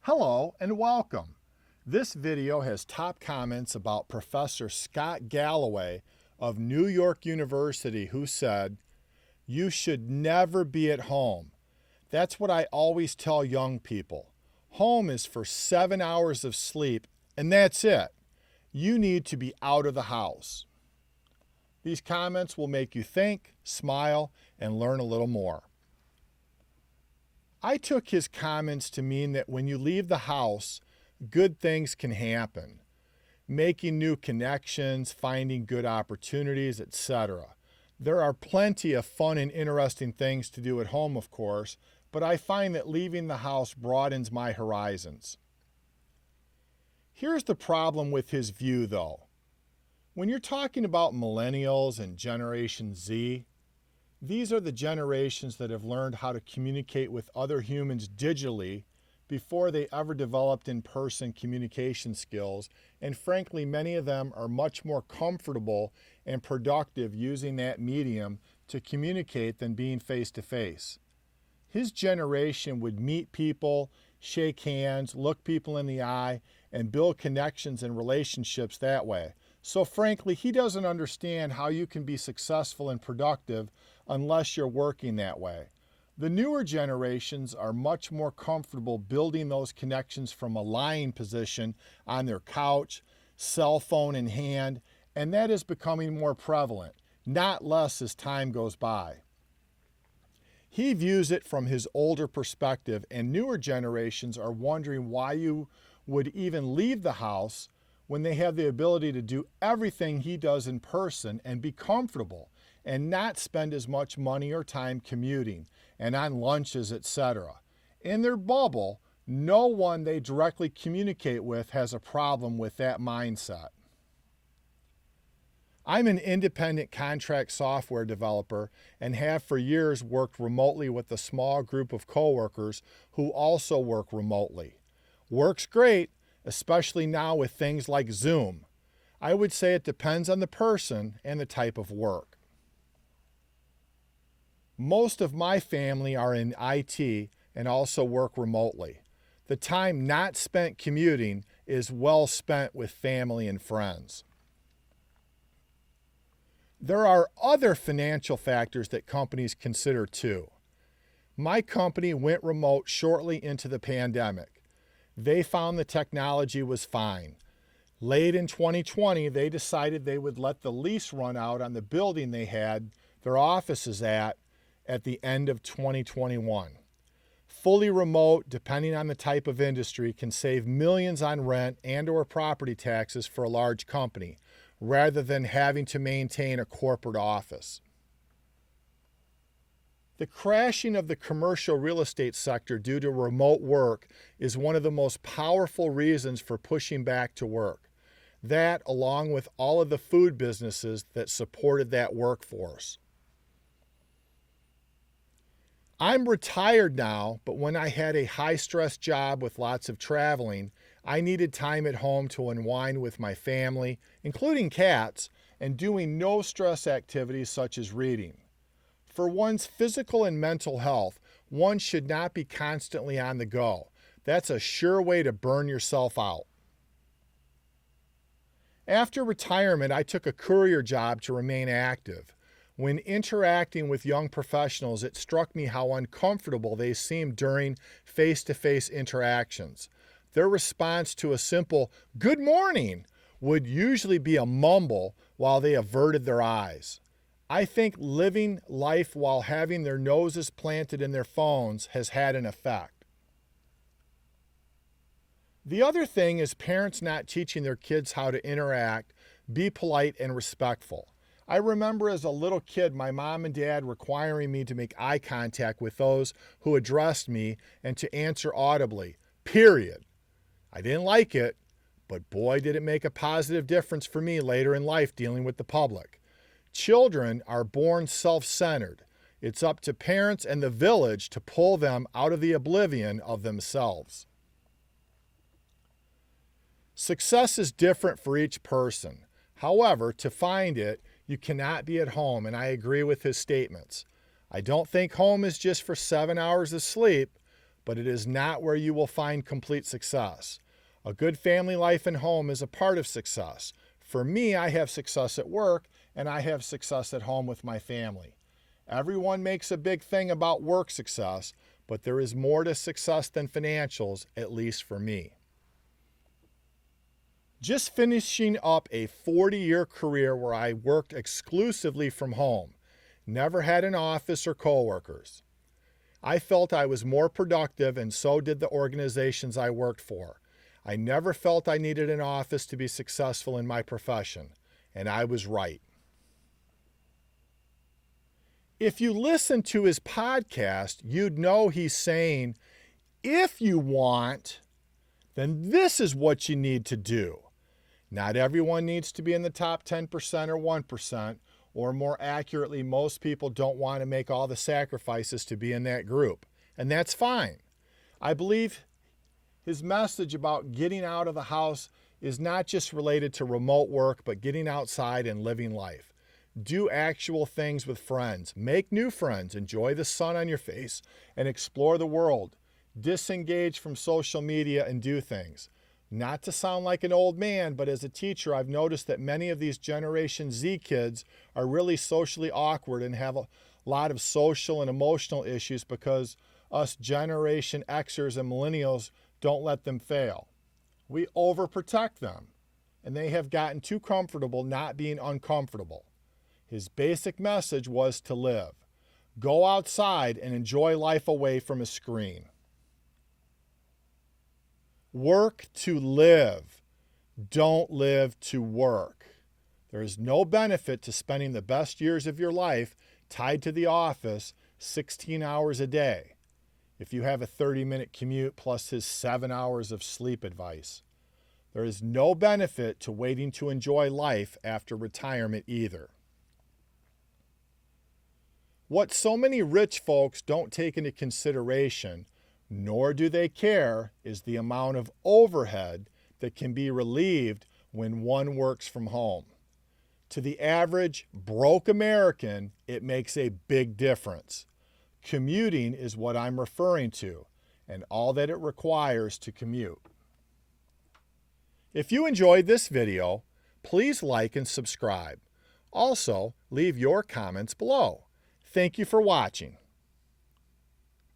Hello and welcome. This video has top comments about Professor Scott Galloway of New York University, who said, "You should never be at home. That's what I always tell young people. Home is for 7 hours of sleep, and that's it. You need to be out of the house." These comments will make you think, smile, and learn a little more. I took his comments to mean that when you leave the house, good things can happen. Making new connections, finding good opportunities, etc. There are plenty of fun and interesting things to do at home, of course, but I find that leaving the house broadens my horizons. Here's the problem with his view, though. When you're talking about millennials and Generation Z, these are the generations that have learned how to communicate with other humans digitally before they ever developed in-person communication skills, and frankly, many of them are much more comfortable and productive using that medium to communicate than being face-to-face. His generation would meet people, shake hands, look people in the eye, and build connections and relationships that way. So frankly, he doesn't understand how you can be successful and productive unless you're working that way. The newer generations are much more comfortable building those connections from a lying position on their couch, cell phone in hand, and that is becoming more prevalent, not less as time goes by. He views it from his older perspective, and newer generations are wondering why you would even leave the house when they have the ability to do everything he does in person and be comfortable and not spend as much money or time commuting and on lunches, etc. In their bubble, no one they directly communicate with has a problem with that mindset. I'm an independent contract software developer and have for years worked remotely with a small group of coworkers who also work remotely. Works great, especially now with things like Zoom. I would say it depends on the person and the type of work. Most of my family are in IT and also work remotely. The time not spent commuting is well spent with family and friends. There are other financial factors that companies consider too. My company went remote shortly into the pandemic. They found the technology was fine. Late in 2020, they decided they would let the lease run out on the building they had their offices at the end of 2021. Fully remote, depending on the type of industry, can save millions on rent and/or property taxes for a large company, rather than having to maintain a corporate office. The crashing of the commercial real estate sector due to remote work is one of the most powerful reasons for pushing back to work. That, along with all of the food businesses that supported that workforce. I'm retired now, but when I had a high-stress job with lots of traveling, I needed time at home to unwind with my family, including cats, and doing no-stress activities such as reading. For one's physical and mental health, one should not be constantly on the go. That's a sure way to burn yourself out. After retirement, I took a courier job to remain active. When interacting with young professionals, it struck me how uncomfortable they seemed during face-to-face interactions. Their response to a simple "good morning" would usually be a mumble while they averted their eyes. I think living life while having their noses planted in their phones has had an effect. The other thing is parents not teaching their kids how to interact, be polite and respectful. I remember as a little kid my mom and dad requiring me to make eye contact with those who addressed me and to answer audibly, period. I didn't like it, but boy did it make a positive difference for me later in life dealing with the public. Children are born self-centered. It's up to parents and the village to pull them out of the oblivion of themselves. Success is different for each person. However, to find it, you cannot be at home, and I agree with his statements. I don't think home is just for 7 hours of sleep, but it is not where you will find complete success. A good family life and home is a part of success. For me, I have success at work, and I have success at home with my family. Everyone makes a big thing about work success, but there is more to success than financials, at least for me. Just finishing up a 40-year career where I worked exclusively from home, never had an office or coworkers. I felt I was more productive, and so did the organizations I worked for. I never felt I needed an office to be successful in my profession, and I was right. If you listen to his podcast, you'd know he's saying, if you want, then this is what you need to do. Not everyone needs to be in the top 10% or 1%, or more accurately, most people don't want to make all the sacrifices to be in that group, and that's fine. I believe his message about getting out of the house is not just related to remote work, but getting outside and living life. Do actual things with friends. Make new friends. Enjoy the sun on your face and explore the world. Disengage from social media and do things. Not to sound like an old man, but as a teacher, I've noticed that many of these Generation Z kids are really socially awkward and have a lot of social and emotional issues because us Generation Xers and Millennials don't let them fail. We overprotect them, and they have gotten too comfortable not being uncomfortable. His basic message was to live. Go outside and enjoy life away from a screen. Work to live. Don't live to work. There is no benefit to spending the best years of your life tied to the office 16 hours a day if you have a 30-minute commute plus his 7 hours of sleep advice. There is no benefit to waiting to enjoy life after retirement either. What so many rich folks don't take into consideration, nor do they care, is the amount of overhead that can be relieved when one works from home. To the average broke American, it makes a big difference. Commuting is what I'm referring to, and all that it requires to commute. If you enjoyed this video, please like and subscribe. Also, leave your comments below. Thank you for watching.